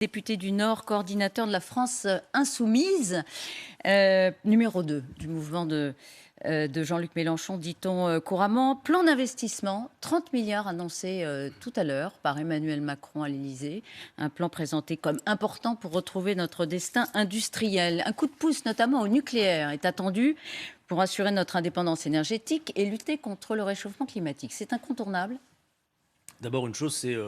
Député du Nord, coordinateur de la France insoumise, numéro 2 du mouvement de Jean-Luc Mélenchon, dit-on couramment. Plan d'investissement, 30 milliards annoncés tout à l'heure par Emmanuel Macron à l'Élysée. Un plan présenté comme important pour retrouver notre destin industriel. Un coup de pouce notamment au nucléaire est attendu pour assurer notre indépendance énergétique et lutter contre le réchauffement climatique. C'est incontournable. D'abord, une chose, c'est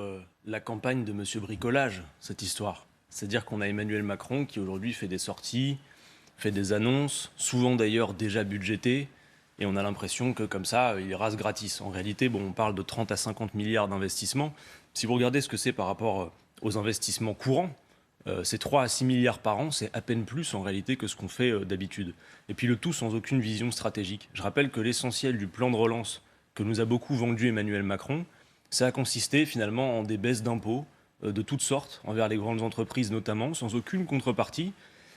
la campagne de M. Bricolage, cette histoire. C'est-à-dire qu'on a Emmanuel Macron qui aujourd'hui fait des sorties, fait des annonces, souvent d'ailleurs déjà budgétées, et on a l'impression que comme ça, il rase gratis. En réalité, on parle de 30 à 50 milliards d'investissements. Si vous regardez ce que c'est par rapport aux investissements courants, c'est 3 à 6 milliards par an, c'est à peine plus en réalité que ce qu'on fait d'habitude. Et puis le tout sans aucune vision stratégique. Je rappelle que l'essentiel du plan de relance que nous a beaucoup vendu Emmanuel Macron, ça a consisté finalement en des baisses d'impôts de toutes sortes, envers les grandes entreprises notamment, sans aucune contrepartie,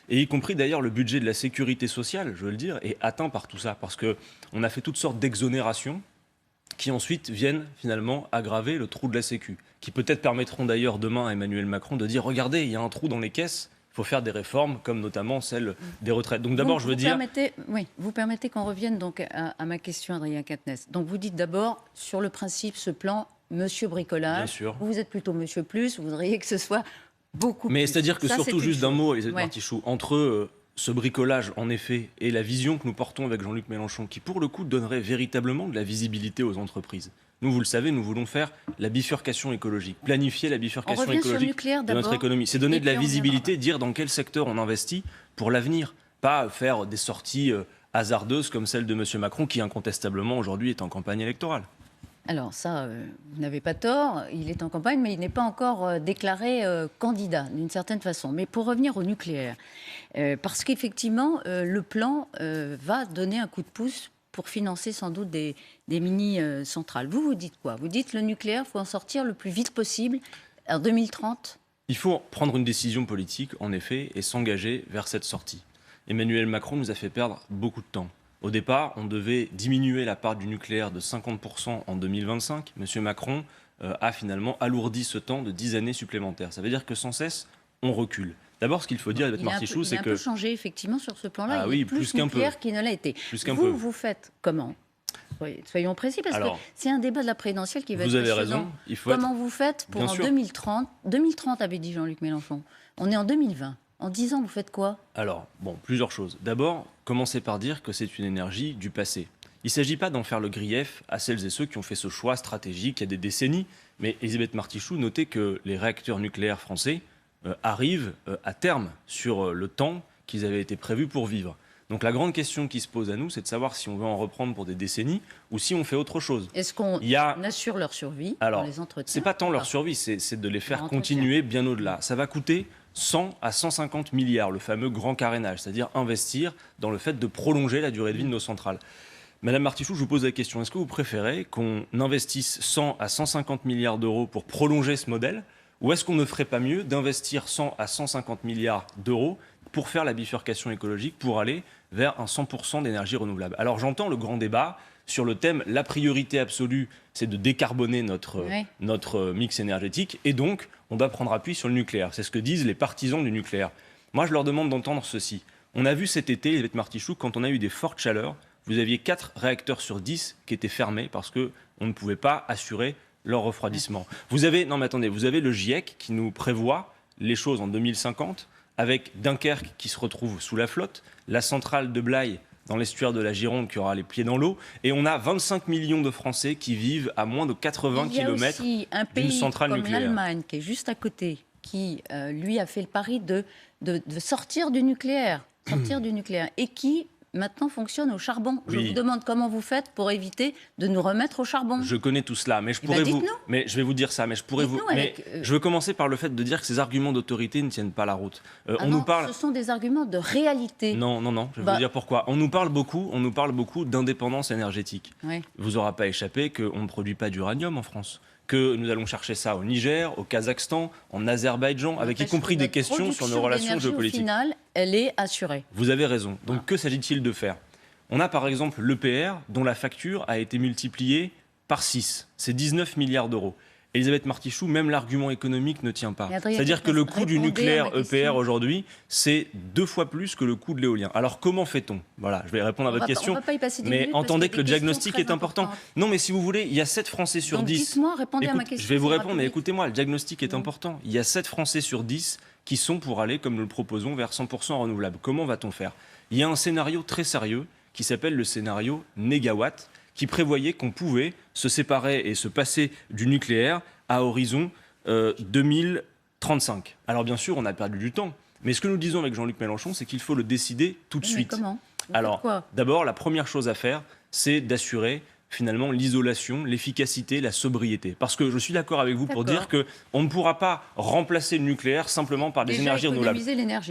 et y compris d'ailleurs le budget de la sécurité sociale, je veux le dire, est atteint par tout ça, parce qu'on a fait toutes sortes d'exonérations qui ensuite viennent finalement aggraver le trou de la Sécu, qui peut-être permettront d'ailleurs demain à Emmanuel Macron de dire « Regardez, il y a un trou dans les caisses ». Il faut faire des réformes, comme notamment celle des retraites. Donc d'abord, je veux dire... Vous permettez qu'on revienne donc à ma question, Adrien Quatennens. Donc vous dites d'abord, sur le principe, ce plan, Monsieur Bricolage. Bien sûr. Vous êtes plutôt Monsieur Plus, vous voudriez que ce soit beaucoup plus. Mais c'est-à-dire que ça, surtout, juste d'un mot, Elisabeth Ouais. Martichoux, entre ce bricolage, en effet, et la vision que nous portons avec Jean-Luc Mélenchon, qui pour le coup donnerait véritablement de la visibilité aux entreprises. Nous, vous le savez, nous voulons faire la bifurcation écologique, planifier la bifurcation écologique de notre économie. C'est donner de la visibilité, dire dans quel secteur on investit pour l'avenir, pas faire des sorties hasardeuses comme celle de M. Macron, qui incontestablement aujourd'hui est en campagne électorale. Alors ça, vous n'avez pas tort, il est en campagne, mais il n'est pas encore déclaré candidat, d'une certaine façon. Mais pour revenir au nucléaire, parce qu'effectivement, le plan va donner un coup de pouce pour financer sans doute des mini-centrales. Vous dites quoi? Vous dites le nucléaire, il faut en sortir le plus vite possible, en 2030? Il faut prendre une décision politique, en effet, et s'engager vers cette sortie. Emmanuel Macron nous a fait perdre beaucoup de temps. Au départ, on devait diminuer la part du nucléaire de 50% en 2025. Monsieur Macron a finalement alourdi ce temps de 10 années supplémentaires. Ça veut dire que sans cesse, on recule. D'abord, ce qu'il faut dire, Elisabeth Martichoux, c'est que... Il a un peu changé, effectivement, sur ce plan-là. Ah il oui, est plus nucléaire qu'il ne l'a été. Vous faites comment? Soyons précis, parce que c'est un débat de la présidentielle qui va être passionnant. Vous avez raison. Comment vous faites pour en 2030 2030 avait dit Jean-Luc Mélenchon. On est en 2020. En 10 ans, vous faites quoi? Alors, plusieurs choses. D'abord, commencez par dire que c'est une énergie du passé. Il ne s'agit pas d'en faire le grief à celles et ceux qui ont fait ce choix stratégique il y a des décennies. Mais Elisabeth Martichoux, notez que les réacteurs nucléaires français arrivent à terme sur le temps qu'ils avaient été prévus pour vivre. Donc la grande question qui se pose à nous, c'est de savoir si on veut en reprendre pour des décennies ou si on fait autre chose. Est-ce qu'on assure leur survie dans les entretiens? C'est pas tant leur survie, c'est de les faire continuer bien au-delà. Ça va coûter 100 à 150 milliards, le fameux grand carénage, c'est-à-dire investir dans le fait de prolonger la durée de vie de nos centrales. Madame Martichoux, je vous pose la question, est-ce que vous préférez qu'on investisse 100 à 150 milliards d'euros pour prolonger ce modèle, ou est-ce qu'on ne ferait pas mieux d'investir 100 à 150 milliards d'euros pour faire la bifurcation écologique, pour aller vers un 100% d'énergie renouvelable? Alors j'entends le grand débat sur le thème, la priorité absolue, c'est de décarboner notre mix énergétique, et donc on doit prendre appui sur le nucléaire. C'est ce que disent les partisans du nucléaire. Moi, je leur demande d'entendre ceci. On a vu cet été, Elisabeth Martichoux, quand on a eu des fortes chaleurs, vous aviez 4 réacteurs sur 10 qui étaient fermés parce qu'on ne pouvait pas assurer leur refroidissement. Vous avez le GIEC qui nous prévoit les choses en 2050, avec Dunkerque qui se retrouve sous la flotte, la centrale de Blaye dans l'estuaire de la Gironde qui aura les pieds dans l'eau, et on a 25 millions de Français qui vivent à moins de 80 km d'une centrale nucléaire. Il y a aussi un pays comme l'Allemagne qui est juste à côté, qui lui a fait le pari de sortir du nucléaire, et qui maintenant fonctionne au charbon. Je vous demande comment vous faites pour éviter de nous remettre au charbon. Je connais tout cela, mais je vais vous dire ça, mais je veux commencer par le fait de dire que ces arguments d'autorité ne tiennent pas la route. Ce sont des arguments de réalité. Non, je vais vous dire pourquoi. On nous parle beaucoup d'indépendance énergétique. Oui. Vous aura pas échappé qu'on ne produit pas d'uranium en France, que nous allons chercher ça au Niger, au Kazakhstan, en Azerbaïdjan, avec y compris des questions sur nos relations géopolitiques. Au final, elle est assurée. Vous avez raison. Donc que s'agit-il de faire? On a par exemple l'EPR, dont la facture a été multipliée par 6. C'est 19 milliards d'euros. Elisabeth Martichoux, même l'argument économique ne tient pas. Adrien, C'est-à-dire que le coût du nucléaire à ma question. EPR aujourd'hui, c'est 2 fois plus que le coût de l'éolien. Alors comment fait-on? Voilà, je vais répondre à votre question. On va pas y passer 10 mais minutes parce entendez qu'il y a que le des questions diagnostic très est important. importantes. Non, mais si vous voulez, il y a 7 Français sur Donc 10. dites-moi, répondez à ma question. Je vais vous ça ira répondre, plus mais vite. écoutez-moi, le diagnostic est important. Il y a 7 Français sur 10 qui sont pour aller, comme nous le proposons, vers 100% renouvelable. Comment va-t-on faire? Il y a un scénario très sérieux qui s'appelle le scénario négawatt, qui prévoyait qu'on pouvait se séparer et se passer du nucléaire à horizon 2035. Alors bien sûr, on a perdu du temps. Mais ce que nous disons avec Jean-Luc Mélenchon, c'est qu'il faut le décider tout de Mais suite. comment? Alors, d'abord, la première chose à faire, c'est d'assurer finalement l'isolation, l'efficacité, la sobriété. Parce que je suis d'accord avec vous pour dire qu'on ne pourra pas remplacer le nucléaire simplement par des énergies renouvelables.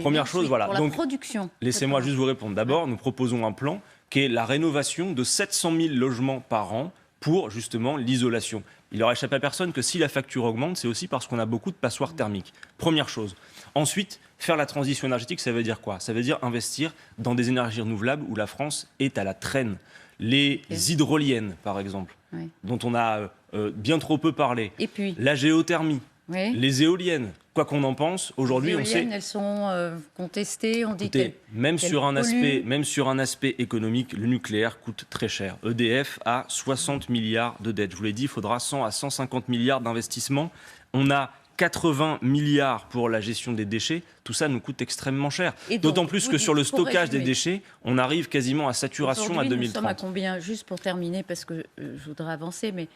Première chose, voilà. Pour la production. Laissez-moi juste vous répondre. D'abord, nous proposons un plan qui est la rénovation de 700 000 logements par an pour justement l'isolation. Il n'aura échappé à personne que si la facture augmente, c'est aussi parce qu'on a beaucoup de passoires thermiques. Première chose. Ensuite, faire la transition énergétique, ça veut dire quoi? Ça veut dire investir dans des énergies renouvelables où la France est à la traîne. Les hydroliennes, par exemple, dont on a bien trop peu parlé. Et puis la géothermie, les éoliennes. Quoi qu'on en pense, aujourd'hui, on sait. Elles sont contestées, on dit même sur un aspect économique, le nucléaire coûte très cher. EDF a 60 milliards de dettes. Je vous l'ai dit, il faudra 100 à 150 milliards d'investissements. On a 80 milliards pour la gestion des déchets, tout ça nous coûte extrêmement cher. D'autant plus que sur le stockage des déchets, on arrive quasiment à saturation à 2030. Nous sommes à combien, juste pour terminer, parce que je voudrais avancer, mais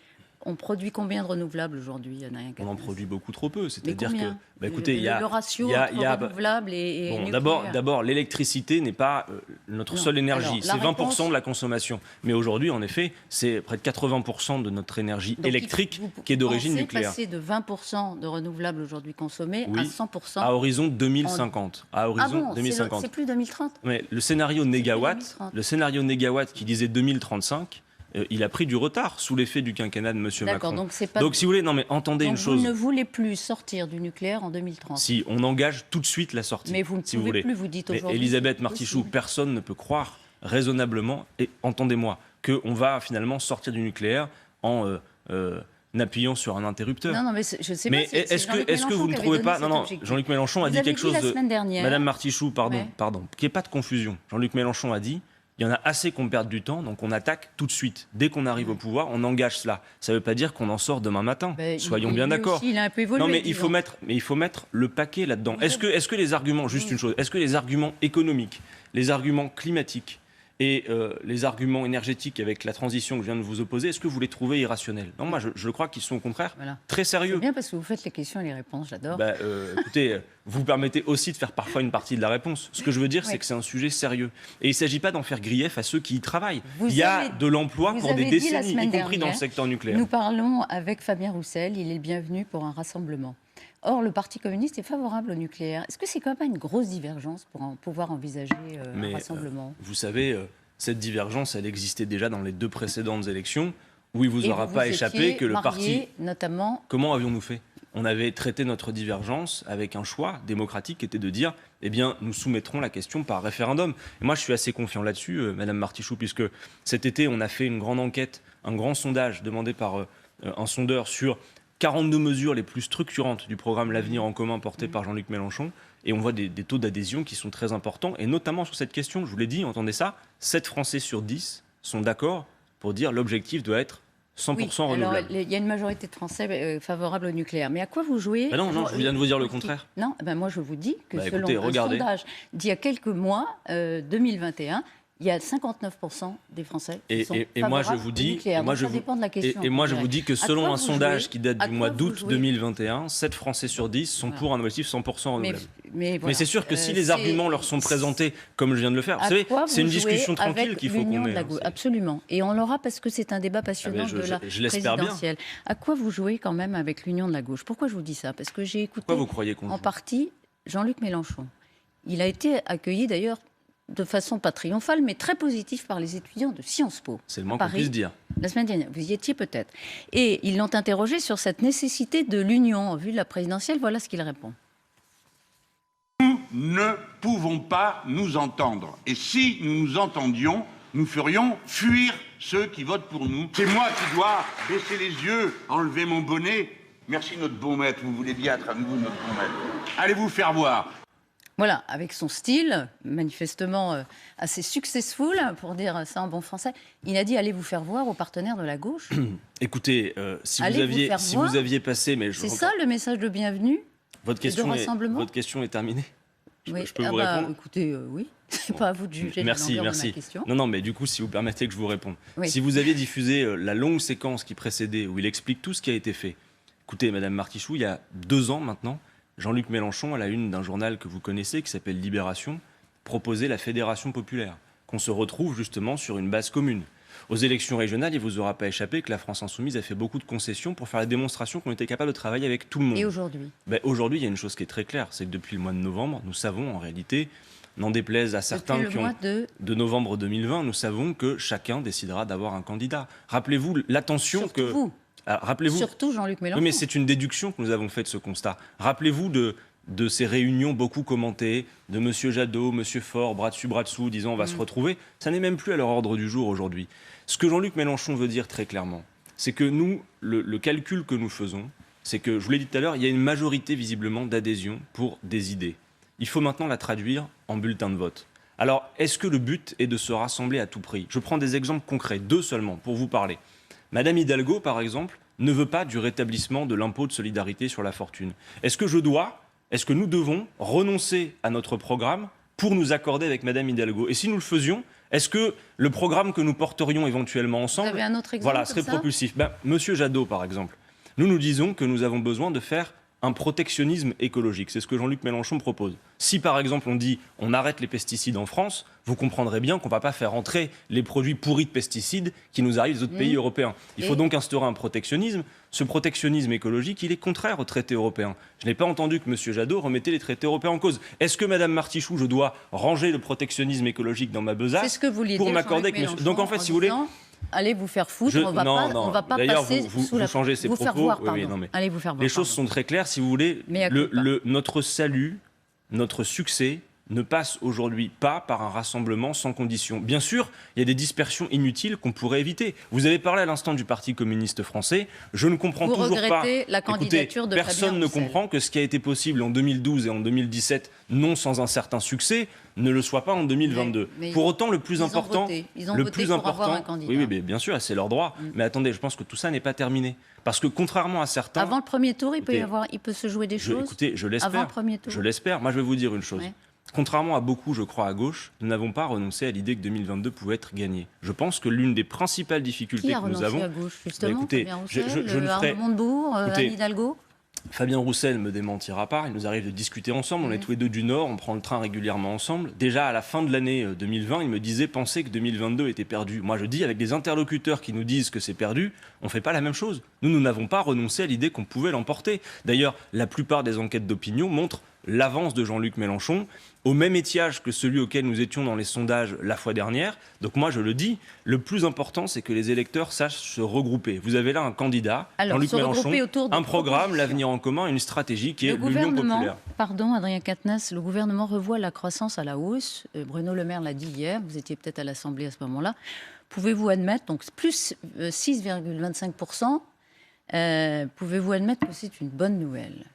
on produit combien de renouvelables aujourd'hui? On en produit beaucoup trop peu. C'est-à-dire que, écoutez, il y a le ratio entre renouvelables et nucléaire. D'abord, l'électricité n'est pas notre seule énergie. C'est 20% de la consommation. Mais aujourd'hui, en effet, c'est près de 80% de notre énergie électrique qui est d'origine nucléaire. Passer de 20% de renouvelables aujourd'hui consommés à 100% à horizon 2050. À horizon 2050. C'est plus 2030. Mais le scénario négawatt qui disait 2035. Il a pris du retard sous l'effet du quinquennat de M. Macron. Donc, si vous voulez, entendez une chose. Vous ne voulez plus sortir du nucléaire en 2030. Si, on engage tout de suite la sortie. Mais vous ne pouvez plus, vous dites aujourd'hui. Elisabeth Martichoux, personne ne peut croire raisonnablement, et entendez-moi, qu'on va finalement sortir du nucléaire en appuyant sur un interrupteur. Non, mais je sais pas. Mais est-ce que vous ne trouvez pas... Non, Jean-Luc Mélenchon a dit quelque chose de... Madame Martichoux, pardon, qu'il n'y ait pas de confusion. Jean-Luc Mélenchon a dit... Il y en a assez qu'on perde du temps, donc on attaque tout de suite. Dès qu'on arrive au pouvoir, on engage cela. Ça ne veut pas dire qu'on en sort demain matin. Soyons bien d'accord. Il a un peu évolué. Non, mais il faut mettre le paquet là-dedans. Est-ce que les arguments, juste une chose, est-ce que les arguments économiques, les arguments climatiques et les arguments énergétiques avec la transition que je viens de vous opposer, est-ce que vous les trouvez irrationnels? Non, moi je crois qu'ils sont au contraire très sérieux. C'est bien parce que vous faites les questions et les réponses, j'adore. Écoutez, vous permettez aussi de faire parfois une partie de la réponse. Ce que je veux dire, c'est que c'est un sujet sérieux. Et il ne s'agit pas d'en faire grief à ceux qui y travaillent. Il y a de l'emploi pour des décennies, y compris dans le secteur nucléaire. Nous parlons avec Fabien Roussel, il est le bienvenu pour un rassemblement. Or, le Parti communiste est favorable au nucléaire. Est-ce que c'est quand même pas une grosse divergence pour pouvoir envisager un rassemblement? Vous savez, cette divergence, elle existait déjà dans les 2 précédentes élections, où il ne vous aura pas échappé que le parti... Notamment... Comment avions-nous fait? On avait traité notre divergence avec un choix démocratique qui était de dire, eh bien, nous soumettrons la question par référendum. Et moi, je suis assez confiant là-dessus, Madame Martichoux, puisque cet été, on a fait une grande enquête, un grand sondage demandé par un sondeur sur 42 mesures les plus structurantes du programme L'Avenir en commun porté par Jean-Luc Mélenchon. Et on voit des taux d'adhésion qui sont très importants. Et notamment sur cette question, je vous l'ai dit, entendez ça, 7 Français sur 10 sont d'accord pour dire l'objectif doit être 100% renouvelable. Alors, il y a une majorité de Français favorables au nucléaire. Mais à quoi vous jouez? Non, je viens de vous dire le contraire. Non, moi je vous dis que selon un sondage d'il y a quelques mois, 2021, il y a 59% des Français qui sont favorables au nucléaire. Donc ça dépend de la question. Et moi, je vous dis que selon un sondage qui date du mois d'août 2021, 7 Français sur 10 sont pour un objectif 100% renouvelable. Mais c'est sûr que si les arguments leur sont présentés, comme je viens de le faire, vous savez, c'est une discussion tranquille qu'il faut qu'on ait. Absolument. Et on l'aura parce que c'est un débat passionnant de la présidentielle. À quoi vous jouez quand même avec l'Union de la gauche? Pourquoi je vous dis ça? Parce que j'ai écouté en partie Jean-Luc Mélenchon. Il a été accueilli d'ailleurs de façon pas triomphale, mais très positive par les étudiants de Sciences Po. C'est le moins qu'on puisse dire. La semaine dernière, vous y étiez peut-être. Et ils l'ont interrogé sur cette nécessité de l'union en vue de la présidentielle. Voilà ce qu'il répond. Nous ne pouvons pas nous entendre. Et si nous nous entendions, nous ferions fuir ceux qui votent pour nous. C'est moi qui dois baisser les yeux, enlever mon bonnet Merci notre bon maître, vous voulez bien être à nouveau notre bon maître. Allez vous faire voir. Voilà, avec son style, manifestement assez successful, pour dire ça en bon français, il a dit allez vous faire voir aux partenaires de la gauche. Écoutez, si Allez vous aviez passé... C'est ça le message de bienvenue votre de rassemblement. Votre question est terminée. Oui. Je peux vous répondre? Écoutez, oui, c'est pas à vous de juger la longueur de ma question. Non, mais du coup, si vous permettez que je vous réponde. Oui. Si vous aviez diffusé la longue séquence qui précédait, où il explique tout ce qui a été fait, écoutez, Madame Martichoux, il y a 2 ans maintenant, Jean-Luc Mélenchon, à la une d'un journal que vous connaissez, qui s'appelle Libération, proposait la Fédération populaire, qu'on se retrouve justement sur une base commune. Aux élections régionales, il ne vous aura pas échappé que la France Insoumise a fait beaucoup de concessions pour faire la démonstration qu'on était capable de travailler avec tout le monde. Et aujourd'hui? Aujourd'hui, il y a une chose qui est très claire, c'est que depuis le mois de novembre, nous savons en réalité, n'en déplaise à certains de novembre 2020, nous savons que chacun décidera d'avoir un candidat. Rappelez-vous l'attention Surtout que... vous. Rappelez-vous. Surtout Jean-Luc Mélenchon. Oui, mais c'est une déduction que nous avons faite de ce constat. Rappelez-vous de ces réunions beaucoup commentées, de M. Jadot, M. Faure, bras dessus, bras dessous, disant on va se retrouver. Ça n'est même plus à leur ordre du jour aujourd'hui. Ce que Jean-Luc Mélenchon veut dire très clairement, c'est que nous, le calcul que nous faisons, c'est que, je vous l'ai dit tout à l'heure, il y a une majorité visiblement d'adhésion pour des idées. Il faut maintenant la traduire en bulletin de vote. Alors, est-ce que le but est de se rassembler à tout prix? Je prends des exemples concrets, 2 seulement, pour vous parler. Madame Hidalgo, par exemple, ne veut pas du rétablissement de l'impôt de solidarité sur la fortune. Est-ce que nous devons renoncer à notre programme pour nous accorder avec Madame Hidalgo? Et si nous le faisions, est-ce que le programme que nous porterions éventuellement ensemble, vous avez un autre exemple serait propulsif? Monsieur Jadot, par exemple, nous disons que nous avons besoin de faire un protectionnisme écologique. C'est ce que Jean-Luc Mélenchon propose. Si, par exemple, on dit on arrête les pesticides en France, vous comprendrez bien qu'on ne va pas faire entrer les produits pourris de pesticides qui nous arrivent des autres pays européens. Il faut donc instaurer un protectionnisme. Ce protectionnisme écologique, il est contraire aux traités européens. Je n'ai pas entendu que M. Jadot remettait les traités européens en cause. Est-ce que, Mme Martichoux, je dois ranger le protectionnisme écologique dans ma besace pour m'accorder avec M. Donc, en fait, si vous voulez... Allez vous faire foutre, on va pas passer vous changez ces propos. Faire voir, allez vous faire voir. Les choses sont très claires, si vous voulez. Notre salut, notre succès ne passe aujourd'hui pas par un rassemblement sans condition. Bien sûr, il y a des dispersions inutiles qu'on pourrait éviter. Vous avez parlé à l'instant du Parti communiste français. Je ne comprends toujours pas. Vous regrettez la candidature de Fabien Roussel. Personne ne comprend que ce qui a été possible en 2012 et en 2017, non sans un certain succès, ne le soit pas en 2022. Mais pour autant, le plus important, ils ont voté pour avoir un candidat. Oui, bien sûr, c'est leur droit. Mais attendez, je pense que tout ça n'est pas terminé, parce que contrairement à certains, avant le premier tour, il peut se jouer des choses. Écoutez, je l'espère. Avant le premier tour. Je l'espère. Moi, je vais vous dire une chose. Ouais. Contrairement à beaucoup, je crois, à gauche, nous n'avons pas renoncé à l'idée que 2022 pouvait être gagné. Je pense que l'une des principales difficultés que nous avons... Qui a renoncé à gauche, justement? Écoutez, Arnaud Montebourg, Anne Hidalgo. Fabien Roussel me démentira pas, il nous arrive de discuter ensemble, on est tous les deux du Nord, on prend le train régulièrement ensemble. Déjà à la fin de l'année 2020, il me disait penser que 2022 était perdu. Moi je dis, avec des interlocuteurs qui nous disent que c'est perdu, on ne fait pas la même chose. Nous n'avons pas renoncé à l'idée qu'on pouvait l'emporter. D'ailleurs, la plupart des enquêtes d'opinion montrent l'avance de Jean-Luc Mélenchon au même étiage que celui auquel nous étions dans les sondages la fois dernière. Donc moi, je le dis, le plus important, c'est que les électeurs sachent se regrouper. Vous avez là un candidat, Jean-Luc Mélenchon, un programme, l'avenir en commun, une stratégie qui est l'Union populaire. Pardon, Adrien Quatennens, le gouvernement revoit la croissance à la hausse. Bruno Le Maire l'a dit hier, vous étiez peut-être à l'Assemblée à ce moment-là. Pouvez-vous admettre, donc plus 6,25%, pouvez-vous admettre que c'est une bonne nouvelle?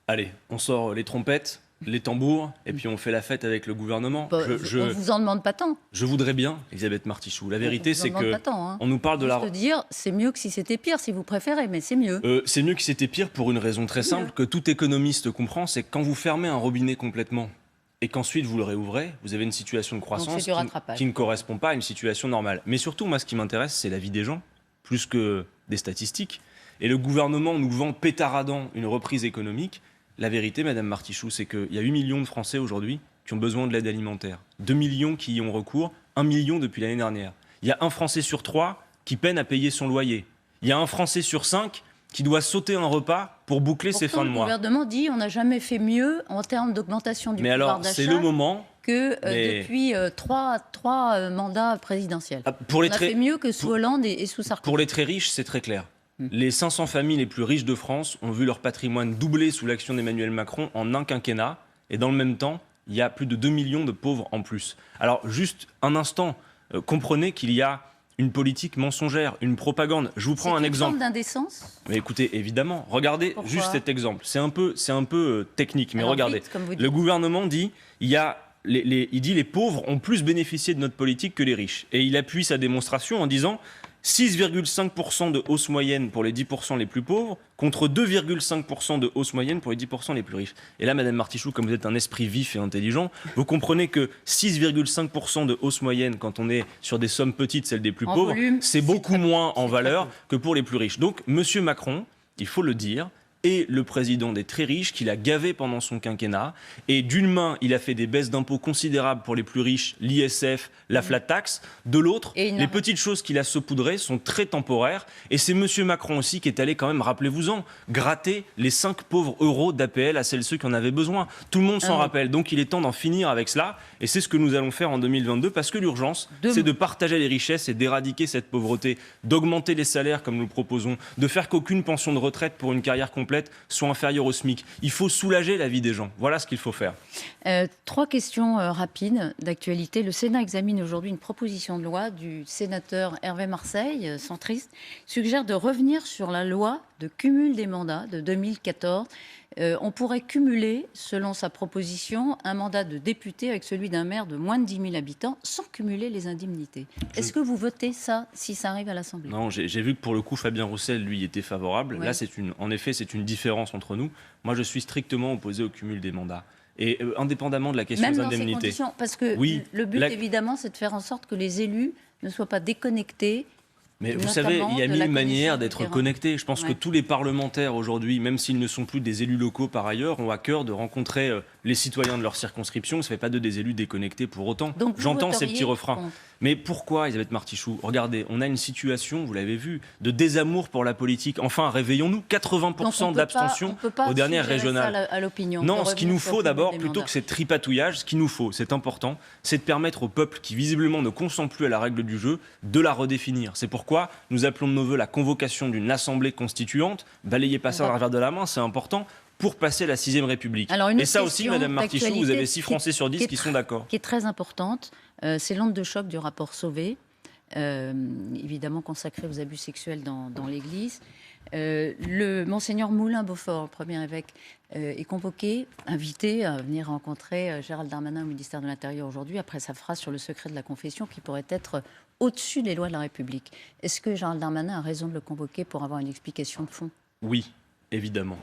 Allez, on sort les trompettes, les tambours, et puis on fait la fête avec le gouvernement. On ne vous en demande pas tant. Je voudrais bien, Elisabeth Martichoux. La vérité, c'est que on nous parle de la... dire, c'est mieux que si c'était pire, si vous préférez, mais c'est mieux. C'est mieux que si c'était pire pour une raison très simple, que tout économiste comprend, c'est que quand vous fermez un robinet complètement, et qu'ensuite vous le réouvrez, vous avez une situation de croissance qui ne correspond pas à une situation normale. Mais surtout, moi, ce qui m'intéresse, c'est la vie des gens, plus que des statistiques. Et le gouvernement nous vend pétaradant une reprise économique. La vérité, Madame Martichoux, c'est qu'il y a 8 millions de Français aujourd'hui qui ont besoin de l'aide alimentaire. 2 millions qui y ont recours, 1 million depuis l'année dernière. Il y a un Français sur 3 qui peine à payer son loyer. Il y a un Français sur 5 qui doit sauter un repas pour boucler ses fins de mois. Le gouvernement dit on n'a jamais fait mieux en termes d'augmentation du pouvoir d'achat. C'est le moment que depuis trois mandats présidentiels. On a fait mieux que sous Hollande et sous Sarkozy. Pour les très riches, c'est très clair. Les 500 familles les plus riches de France ont vu leur patrimoine doubler sous l'action d'Emmanuel Macron en un quinquennat. Et dans le même temps, il y a plus de 2 millions de pauvres en plus. Alors, juste un instant, comprenez qu'il y a une politique mensongère, une propagande. Je vous prends un exemple. C'est une forme d'indécence. Mais écoutez, évidemment, regardez juste cet exemple. C'est un peu technique, mais alors regardez. vite, comme vous dites. Le gouvernement dit il dit les pauvres ont plus bénéficié de notre politique que les riches. Et il appuie sa démonstration en disant 6,5% de hausse moyenne pour les 10% les plus pauvres contre 2,5% de hausse moyenne pour les 10% les plus riches. Et là, Madame Martichoux, comme vous êtes un esprit vif et intelligent, vous comprenez que 6,5% de hausse moyenne quand on est sur des sommes petites, celles des plus pauvres, c'est beaucoup moins en valeur que pour les plus riches. Donc, Monsieur Macron, il faut le dire, et le président des très riches qu'il a gavé pendant son quinquennat. Et d'une main, il a fait des baisses d'impôts considérables pour les plus riches, l'ISF, la flat tax. De l'autre, les petites choses qu'il a saupoudrées sont très temporaires. Et c'est M. Macron aussi qui est allé quand même, rappelez-vous-en, gratter les 5 pauvres euros d'APL à celles et ceux qui en avaient besoin. Tout le monde s'en rappelle. Donc il est temps d'en finir avec cela. Et c'est ce que nous allons faire en 2022 parce que l'urgence, c'est de partager les richesses et d'éradiquer cette pauvreté, d'augmenter les salaires comme nous le proposons, de faire qu'aucune pension de retraite pour une carrière complète soit inférieure au SMIC. Il faut soulager la vie des gens. Voilà ce qu'il faut faire. 3 questions rapides d'actualité. Le Sénat examine aujourd'hui une proposition de loi du sénateur Hervé Marseille, centriste, suggère de revenir sur la loi de cumul des mandats de 2014. On pourrait cumuler, selon sa proposition, un mandat de député avec celui d'un maire de moins de 10 000 habitants sans cumuler les indemnités. Est-ce que vous votez ça si ça arrive à l'Assemblée ? Non, j'ai vu que pour le coup, Fabien Roussel, lui, était favorable. Ouais. Là, en effet, c'est une différence entre nous. Moi, je suis strictement opposé au cumul des mandats. Et indépendamment de la question des indemnités. Même dans ces conditions, parce que le but, évidemment, c'est de faire en sorte que les élus ne soient pas déconnectés. Mais vous savez, il y a mille manières d'être connectés. Je pense que tous les parlementaires aujourd'hui, même s'ils ne sont plus des élus locaux par ailleurs, ont à cœur de rencontrer les citoyens de leur circonscription. Ça ne fait pas d'eux des élus déconnectés pour autant. J'entends ces petits refrains. Mais pourquoi, Elisabeth Martichoux ? Regardez, on a une situation, vous l'avez vu, de désamour pour la politique. Enfin, réveillons-nous, 80% d'abstention aux dernières régionales. À l'opinion. Non, ce qu'il nous faut d'abord, plutôt que ces tripatouillages, ce qu'il nous faut, c'est important, c'est de permettre au peuple qui visiblement ne consent plus à la règle du jeu, de la redéfinir. C'est pourquoi nous appelons de nos voeux la convocation d'une assemblée constituante. Balayez pas ça d'un revers de la main, c'est important, pour passer la 6ème République. Et ça aussi, Madame Martichoux, vous avez 6 Français sur 10 qui sont d'accord. Qui est très importante, c'est l'onde de choc du rapport Sauvé, évidemment consacré aux abus sexuels dans l'Église. Le Monseigneur Moulin-Beaufort, le premier évêque, est convoqué, invité à venir rencontrer Gérald Darmanin au ministère de l'Intérieur aujourd'hui, après sa phrase sur le secret de la confession qui pourrait être au-dessus des lois de la République. Est-ce que Gérald Darmanin a raison de le convoquer pour avoir une explication de fond ? Oui, évidemment.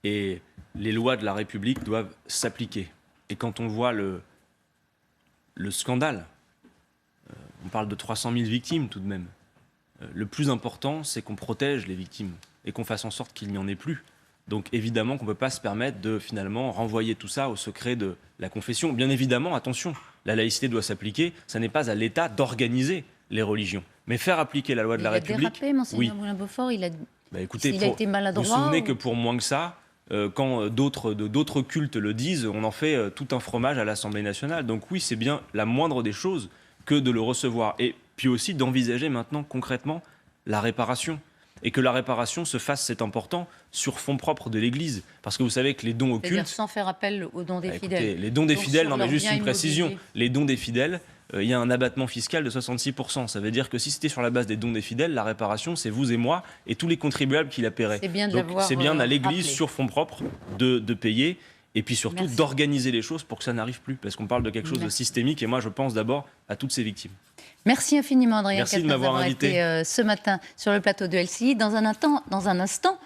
Et les lois de la République doivent s'appliquer. Et quand on voit le scandale, on parle de 300 000 victimes tout de même. Le plus important, c'est qu'on protège les victimes et qu'on fasse en sorte qu'il n'y en ait plus. Donc évidemment qu'on ne peut pas se permettre de finalement renvoyer tout ça au secret de la confession. Bien évidemment, attention, la laïcité doit s'appliquer. Ça n'est pas à l'État d'organiser les religions. Mais faire appliquer la loi de la République... Il a dérapé, Monseigneur Moulin-Beaufort, il a été maladroit. Vous vous souvenez que pour moins que ça, quand d'autres cultes le disent, on en fait tout un fromage à l'Assemblée nationale. Donc oui, c'est bien la moindre des choses que de le recevoir. Et puis aussi d'envisager maintenant concrètement la réparation. Et que la réparation se fasse, c'est important, sur fonds propres de l'Église. Parce que vous savez que les dons occultes... C'est-à-dire sans faire appel aux dons des fidèles. Écoutez, les dons des fidèles, non mais juste une précision. Les dons des fidèles, il y a un abattement fiscal de 66%. Ça veut dire que si c'était sur la base des dons des fidèles, la réparation, c'est vous et moi et tous les contribuables qui la paieraient. C'est bien à l'Église, sur fonds propres, de payer. Et puis surtout d'organiser les choses pour que ça n'arrive plus. Parce qu'on parle de quelque chose de systémique. Et moi, je pense d'abord à toutes ces victimes. Merci infiniment, Adrien. Merci de m'avoir invité ce matin sur le plateau de LCI. Dans un instant,